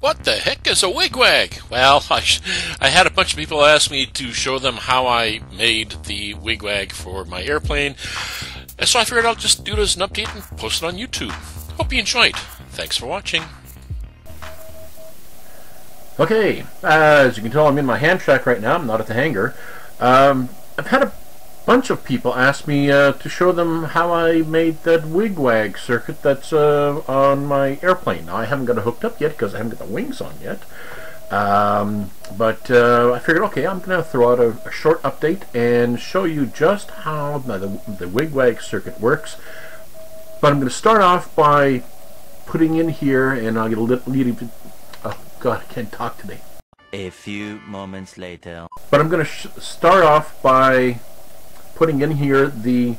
What the heck is a Wig Wag? Well, I had a bunch of people ask me to show them how I made the Wig Wag for my airplane, and so I figured I'll just do it as an update and post it on YouTube. Hope you enjoyed. Thanks for watching. Okay, as you can tell, I'm in my ham shack right now. I'm not at the hangar. I've had a bunch of people ask me to show them how I made that Wig Wag circuit that's on my airplane. Now, I haven't got it hooked up yet because I haven't got the wings on yet. But I figured, okay, I'm going to throw out a short update and show you just how the Wig Wag circuit works. But I'm going to start off by putting in here, and I'll get a little oh God, I can't talk today. A few moments later. But I'm going to start off by putting in here the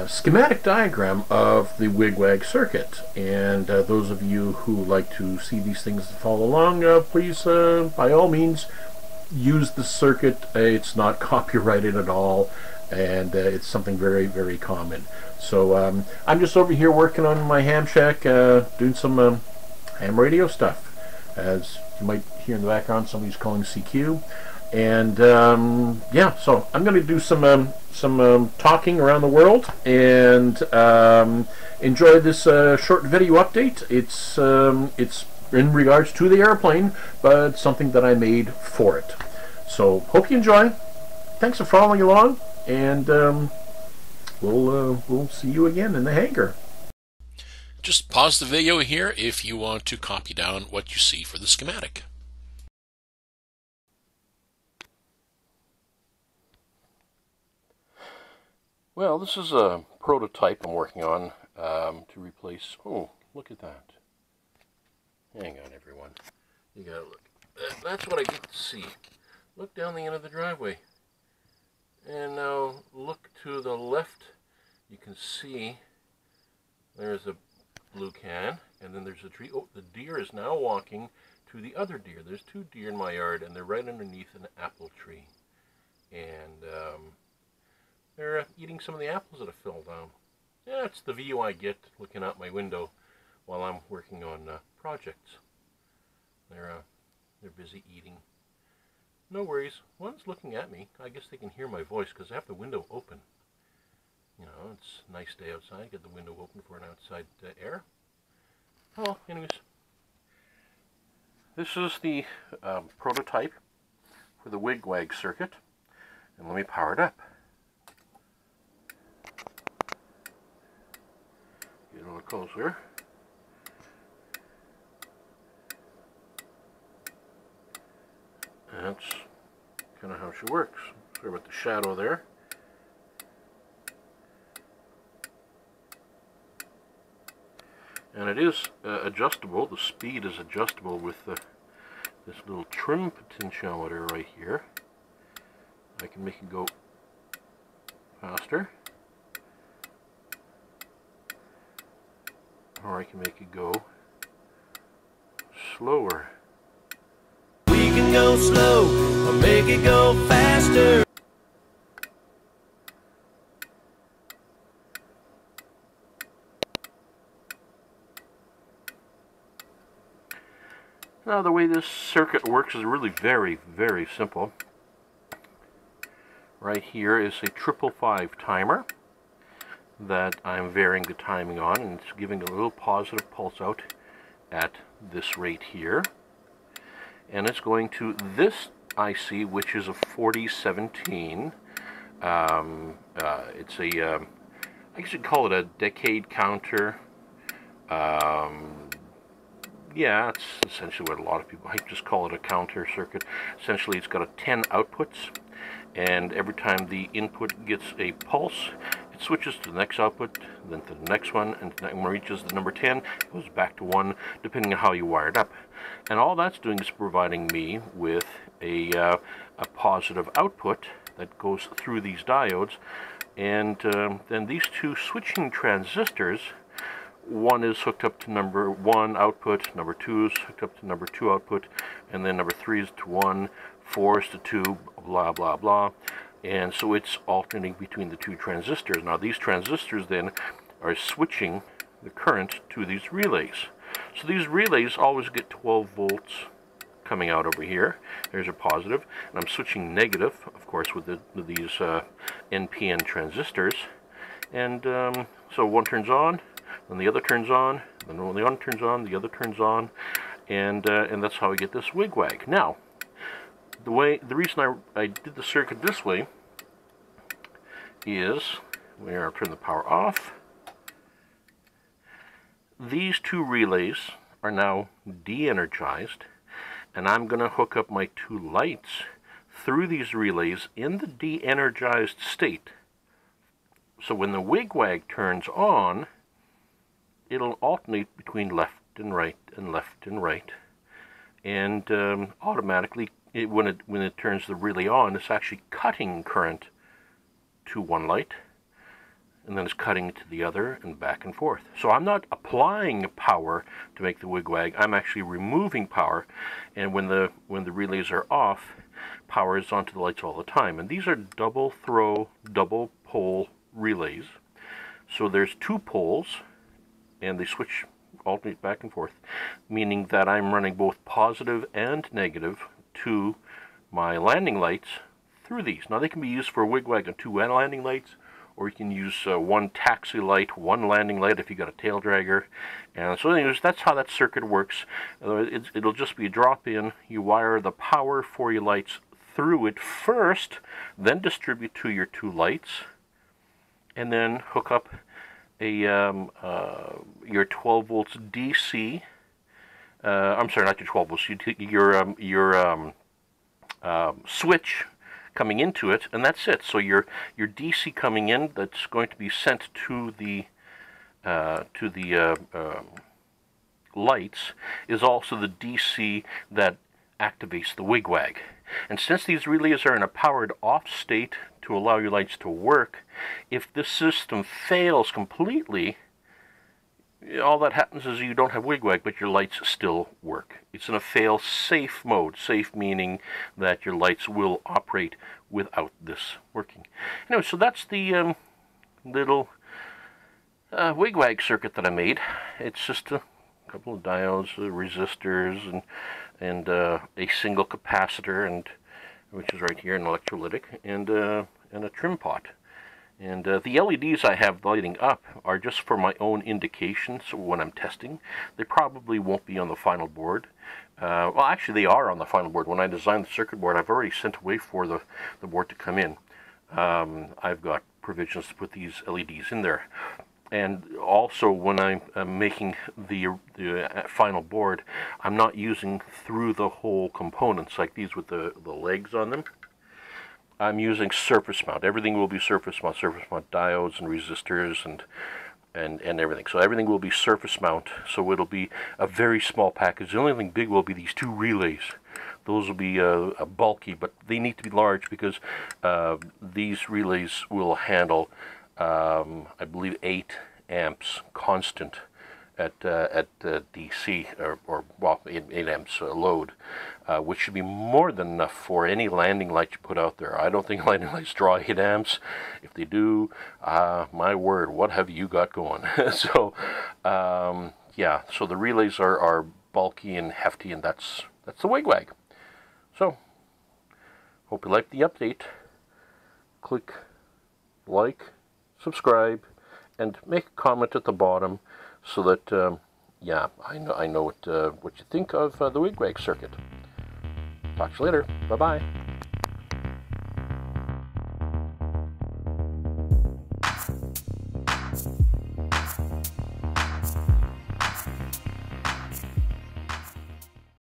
schematic diagram of the Wig Wag circuit. And those of you who like to see these things follow along, please, by all means, use the circuit. It's not copyrighted at all, and it's something very, very common. So I'm just over here working on my ham shack, doing some ham radio stuff. As you might hear in the background, somebody's calling CQ. And yeah, so I'm going to do some talking around the world and enjoy this short video update. It's in regards to the airplane, but something that I made for it. So hope you enjoy. Thanks for following along, and we'll see you again in the hangar. Just pause the video here if you want to copy down what you see for the schematic. Well, this is a prototype I'm working on to replace... Oh, look at that. Hang on, everyone. You gotta look. That's what I get to see. Look down the end of the driveway. And now look to the left. You can see there's a blue can, and then there's a tree. Oh, the deer is now walking to the other deer. There's two deer in my yard, and they're right underneath an apple tree. And they're eating some of the apples that have fell down. Yeah, it's the view I get looking out my window while I'm working on projects. They're busy eating. No worries. One's looking at me. I guess they can hear my voice because I have the window open. You know, it's a nice day outside. Get the window open for an outside air. Oh, anyways. This is the prototype for the Wig Wag circuit. And let me power it up. Get a little closer. That's kind of how she works. Sorry about the shadow there. And it is adjustable. The speed is adjustable with this little trim potentiometer right here. I can make it go faster, or I can make it go slower. We can go slow or make it go faster. Now, the way this circuit works is really very, very simple. Right here is a 555 timer that I'm varying the timing on, and it's giving a little positive pulse out at this rate here. And it's going to this IC, which is a 4017. It's a, I guess you'd call it a decade counter. Yeah, it's essentially what a lot of people, I just call it a counter circuit. Essentially, it's got 10 outputs, and every time the input gets a pulse, it switches to the next output, then to the next one, and when it reaches the number 10, it goes back to 1, depending on how you wire it up. And all that's doing is providing me with a positive output that goes through these diodes, and then these two switching transistors, one is hooked up to number 1 output, number 2 is hooked up to number 2 output, and then number 3 is to 1, 4 is to 2, blah, blah, blah. And so it's alternating between the two transistors. Now these transistors then are switching the current to these relays. So these relays always get 12 volts coming out over here. There's a positive, and I'm switching negative, of course, with these NPN transistors. And so one turns on, then the other turns on, then when the one turns on, the other turns on, and that's how we get this Wig Wag. Now, the reason I did the circuit this way is, I'll turn the power off. These two relays are now de-energized, and I'm going to hook up my two lights through these relays in the de-energized state. So when the Wig Wag turns on, it'll alternate between left and right and left and right, and automatically, when it turns the relay on, it's actually cutting current to one light, and then it's cutting to the other, and back and forth. So I'm not applying power to make the Wig Wag. I'm actually removing power, and when the relays are off, power is onto the lights all the time. And these are double throw, double pole relays. So there's two poles, and they alternate back and forth, meaning that I'm running both positive and negative to my landing lights through these. Now they can be used for a Wig Wag and two landing lights, or you can use one taxi light, one landing light if you got a tail dragger. And so anyways, that's how that circuit works. It'll just be a drop-in. You wire the power for your lights through it first, then distribute to your two lights, and then hook up your 12 volts DC. I'm sorry, not your 12 volts. Your switch coming into it, and that's it. So your DC coming in, that's going to be sent to the lights, is also the DC that activates the Wig Wag. And since these relays are in a powered off state to allow your lights to work, if this system fails completely, all that happens is you don't have Wig Wag, but your lights still work. It's in a fail-safe mode. Safe meaning that your lights will operate without this working. Anyway, so that's the little Wig Wag circuit that I made. It's just a couple of diodes, resistors, and a single capacitor, and which is right here, an electrolytic, and a trim pot. And the LEDs I have lighting up are just for my own indication, so when I'm testing. They probably won't be on the final board. Well, actually they are on the final board. When I designed the circuit board, I've already sent away for the board to come in. I've got provisions to put these LEDs in there. And also, when I'm making the final board, I'm not using through the hole components like these with the legs on them. I'm using surface mount. Everything will be surface mount diodes and resistors and everything. So everything will be surface mount. So it'll be a very small package. The only thing big will be these two relays. Those will be bulky, but they need to be large because these relays will handle, I believe, 8 amps constant at DC, or well, 8 amps load, which should be more than enough for any landing light you put out there. I don't think landing lights draw 8 amps. If they do, my word, what have you got going? So, yeah, so the relays are bulky and hefty, and that's the Wig Wag. So, hope you liked the update. Click like, subscribe, and make a comment at the bottom, so that, yeah, I know what you think of the Wig Wag circuit. Talk to you later. Bye-bye.